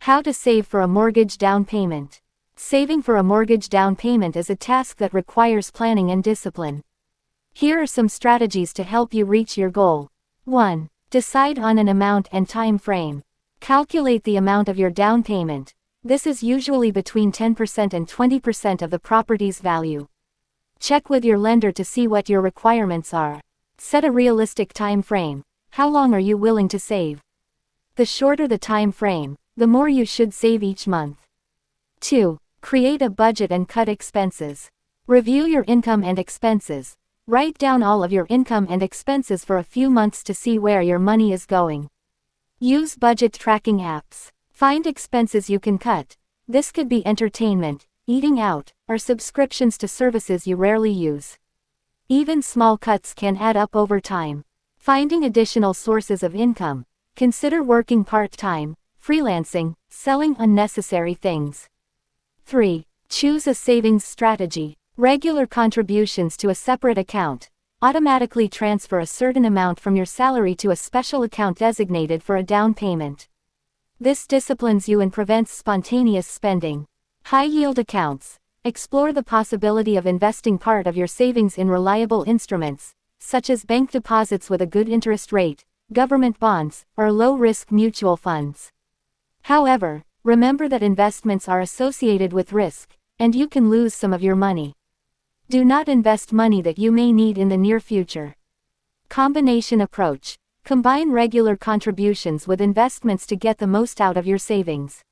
How to save for a mortgage down payment. Saving for a mortgage down payment is a task that requires planning and discipline. Here are some strategies to help you reach your goal. 1. Decide on an amount and time frame. Calculate the amount of your down payment. This is usually between 10% and 20% of the property's value. Check with your lender to see what your requirements are. Set a realistic time frame. How long are you willing to save? The shorter the time frame, the more you should save each month. 2. Create a budget and cut expenses. Review your income and expenses. Write down all of your income and expenses for a few months to see where your money is going. Use budget tracking apps. Find expenses you can cut. This could be entertainment, eating out, or subscriptions to services you rarely use. Even small cuts can add up over time. Finding additional sources of income. Consider working part-time, freelancing, selling unnecessary things. 3. Choose a savings strategy. Regular contributions to a separate account. Automatically transfer a certain amount from your salary to a special account designated for a down payment. This disciplines you and prevents spontaneous spending. High-yield accounts. Explore the possibility of investing part of your savings in reliable instruments, such as bank deposits with a good interest rate, government bonds, or low-risk mutual funds. However, remember that investments are associated with risk, and you can lose some of your money. Do not invest money that you may need in the near future. Combination approach. Combine regular contributions with investments to get the most out of your savings.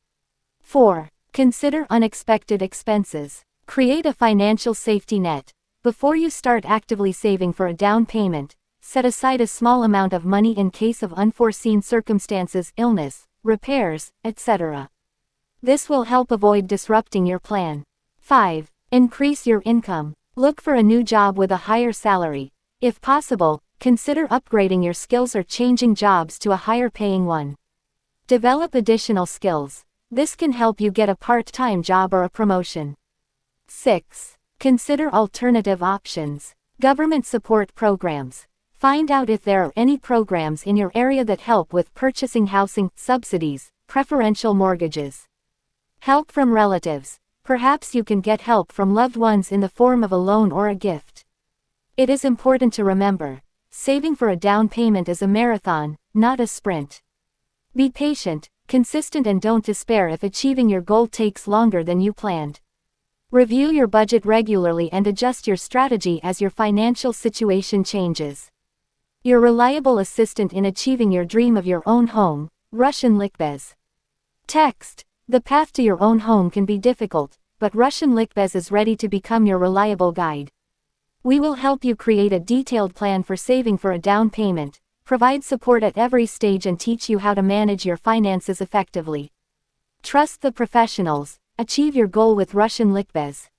4. Consider unexpected expenses. Create a financial safety net. Before you start actively saving for a down payment, set aside a small amount of money in case of unforeseen circumstances, illness, repairs, etc. This will help avoid disrupting your plan. 5. Increase your income. Look for a new job with a higher salary. If possible, consider upgrading your skills or changing jobs to a higher-paying one. Develop additional skills. This can help you get a part-time job or a promotion. 6. Consider alternative options. Government support programs. Find out if there are any programs in your area that help with purchasing housing, subsidies, preferential mortgages. Help from relatives. Perhaps you can get help from loved ones in the form of a loan or a gift. It is important to remember, saving for a down payment is a marathon, not a sprint. Be patient, consistent, and don't despair if achieving your goal takes longer than you planned. Review your budget regularly and adjust your strategy as your financial situation changes. Your reliable assistant in achieving your dream of your own home, Russian Lickbez. Text. The path to your own home can be difficult, but Russian Lickbez is ready to become your reliable guide. We will help you create a detailed plan for saving for a down payment, provide support at every stage, and teach you how to manage your finances effectively. Trust the professionals. Achieve your goal with Russian Lickbez.